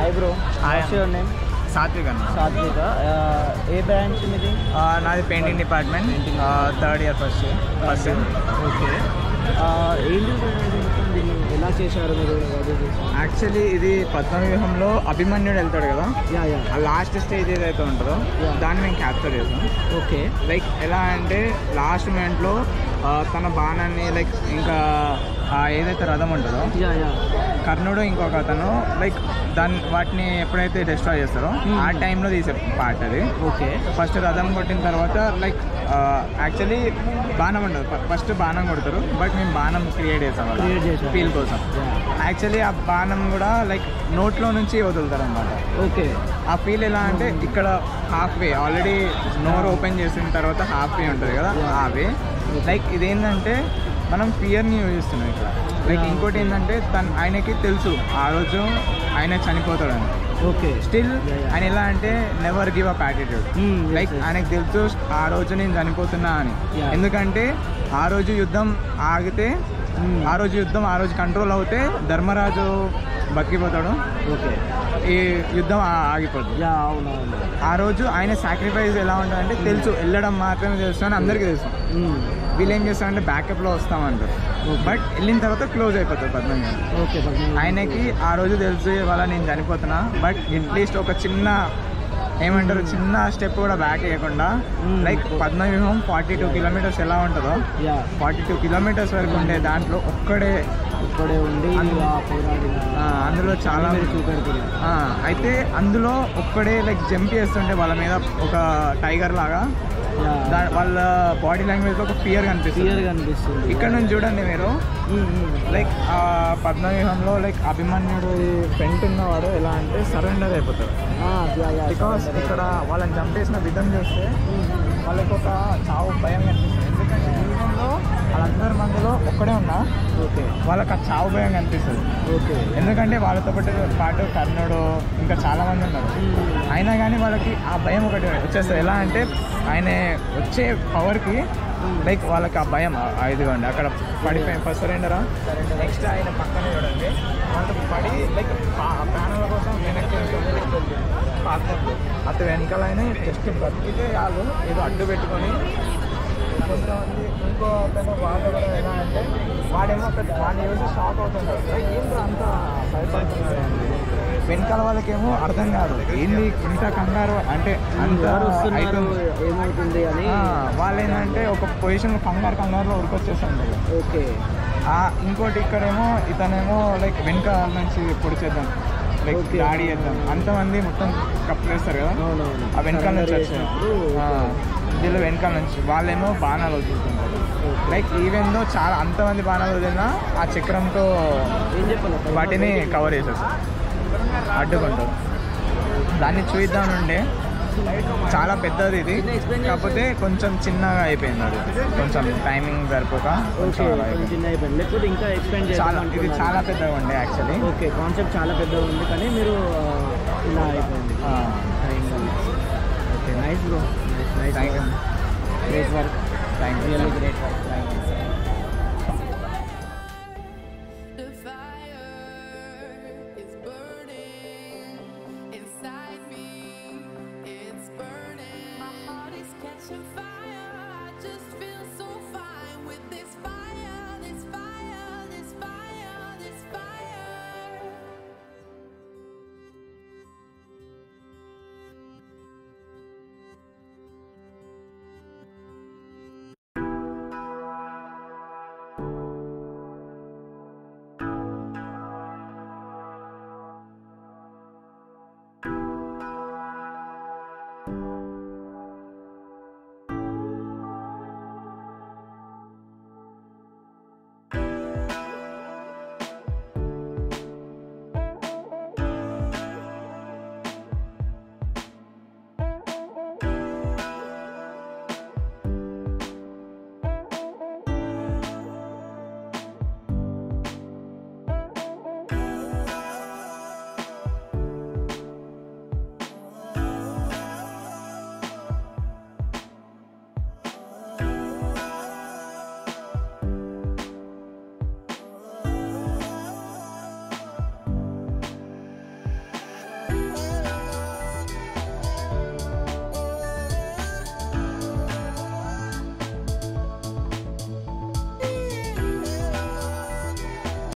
Hi bro, what's your name? Satvik అన్న. సాత్విక. ఏ branch మీది? నాది painting department, third year first year. Okay. ఏంటి దీన్ని ఎలా చేశారు మీరు? యాక్చువల్లీ ఇది పద్మవ్యూహంలో అభిమన్యుడు వెళ్తాడు కదా, ఆ లాస్ట్ స్టేజ్ ఏదైతే ఉంటుందో దాన్ని మేము క్యాప్చర్ చేసాం. ఓకే. లైక్ ఎలా అంటే లాస్ట్ మూమెంట్లో తన బాణాన్ని లైక్ ఇంకా ఏదైతే రథం ఉంటుందో కర్ణుడు ఇంకొక అతను లైక్ వాటిని ఎప్పుడైతే డిస్ట్రాయ్ చేస్తారో ఆ టైంలో తీసే పార్ట్ అది. ఓకే. ఫస్ట్ రథం కొట్టిన తర్వాత లైక్ యాక్చువల్లీ బాణం ఉండదు, ఫస్ట్ బాణం కొడతారు, బట్ మేము బాణం క్రియేట్ చేసాం ఫీల్ కోసం. యాక్చువల్లీ ఆ బాణం కూడా లైక్ నోట్లో నుంచి వదులుతారు అనమాట. ఓకే. ఆ ఫీల్ ఎలా అంటే ఇక్కడ హాఫ్ వే ఆల్రెడీ నోరు ఓపెన్ చేసిన తర్వాత హాఫ్ వే ఉంటుంది కదా, ఆ వే లైక్ ఇదేంటంటే మనం ఫియర్ని యూజ్ చేస్తున్నాం ఇక్కడ. లైక్ ఇంకోటి ఏంటంటే ఆయనకి తెలుసు ఆ రోజు ఆయన చనిపోతాడని. ఓకే. స్టిల్ ఆయన ఎలా అంటే never give up attitude. Like ఆయనకు తెలుసు ఆ రోజు నేను చనిపోతున్నా అని. ఎందుకంటే ఆ రోజు యుద్ధం ఆగితే ఆ రోజు కంట్రోల్ అవుతే ధర్మరాజు బతికిపోతాడు. ఓకే. ఈ యుద్ధం ఆగిపోతుంది. ఆ రోజు ఆయన సాక్రిఫైస్ ఎలా ఉంటుందంటే తెలుసు, వెళ్ళడం మాత్రమే తెలుసు అని అందరికీ తెలుసు. వీళ్ళు ఏం చేస్తారంటే బ్యాకప్లో వస్తామంటారు, బట్ వెళ్ళిన తర్వాత క్లోజ్ అయిపోతారు పద్మవ్యూహం. ఓకే. ఆయనకి ఆ రోజు తెలుసు ఇవాళ నేను చనిపోతున్నా, బట్ అట్లీస్ట్ ఒక చిన్న ఏమంటారు చిన్న స్టెప్ కూడా బ్యాక్ వేయకుండా లైక్ పద్మవ్యూహం 42 కిలోమీటర్స్ ఎలా ఉంటుందో 42 కిలోమీటర్స్ వరకు ఉండే దాంట్లో ఒక్కడే ఉండి అందులో చాలా అయితే అందులో ఒక్కడే లైక్ జంప్ చేస్తుంటే వాళ్ళ మీద ఒక టైగర్ లాగా వాళ్ళ బాడీ లాంగ్వేజ్ లో ఒక ఫియర్ కనిపిస్తుంది. ఇక్కడ నుంచి చూడండి మీరు, లైక్ ఆ పద్మవ్యూహంలో లైక్ అభిమన్యుడు ఫ్రంట్ ఉన్నవాడు ఎలా అంటే సరెండర్ అయిపోతాడు. బికాస్ ఇక్కడ వాళ్ళని చంపేసిన విధం చూస్తే వాళ్ళకి ఒక చావు భయం కనిపిస్తుంది. ఎందుకంటే వ్యూహంలో వాళ్ళందరి మందిలో ఒక్కడే ఉన్నా వాళ్ళకి ఆ చావు భయం కనిపిస్తుంది. ఎందుకంటే వాళ్ళతో పాటు కర్ణుడు ఇంకా చాలా మంది ఉన్నారు, అయినా కానీ వాళ్ళకి ఆ భయం ఒకటి వచ్చేస్తుంది. ఎలా అంటే ఆయన వచ్చే పవర్కి లైక్ వాళ్ళకి ఆ భయం. ఇదిగోండి అక్కడ పడిపోయి ఫస్ట్ సరెండరా. నెక్స్ట్ ఆయన పక్కన చూడండి, వాళ్ళకి పడి లైక్ ప్రాణాల కోసం వెనక్కి అతను వెనకాల ఆయన జస్ట్ బతికితే వాళ్ళు ఏదో అడ్డు పెట్టుకొని కొంతమంది ఇంకో అతను వాళ్ళు కూడా ఎలా అంటే వాడేమో వాడిని చూసి షాక్ అవుతుంటారు, ఏంటో అంత భయపడుతున్నారు. వెనకాల వాళ్ళకేమో అర్థం కాదు ఏంది ఇంత కంగారు అంటే అంత ఏమవుతుంది అని. వాళ్ళు ఏంటంటే ఒక పొజిషన్ కంగారులో ఉరికొచ్చేస్తుంది. ఓకే. ఇంకోటి ఇక్కడేమో ఇతనేమో లైక్ వెనకాల నుంచి పొడిచేద్దాం, లైక్ దాడి చేద్దాం, అంతమంది మొత్తం కప్పులేస్తారు కదా, ఆ వెనకాల నుంచి వచ్చారు దీనిలో వెనకాల నుంచి వాళ్ళేమో బాణాలు వదులుతుంటారు. లైక్ ఈవెన్ దో చాలా అంతమంది బాణాలు వదిలినా ఆ చక్రంతో వాటిని కవర్ చేసేస్తారు, అడ్డుకుంటారు. దాన్ని చూద్దామంటే చాలా పెద్దది ఇది, కాకపోతే కొంచెం చిన్నగా అయిపోయింది. అది కొంచెం టైమింగ్ సరిపోక చాలా ఇది చాలా పెద్దగా ఉండే యాక్చువల్లీ. ఓకే. కాన్సెప్ట్ చాలా పెద్దగా ఉంది కానీ మీరు ఇలా అయిపోయింది. Okay. Nice bro, nice. Thank you. Great work. Thank you. Really great work. Thank you.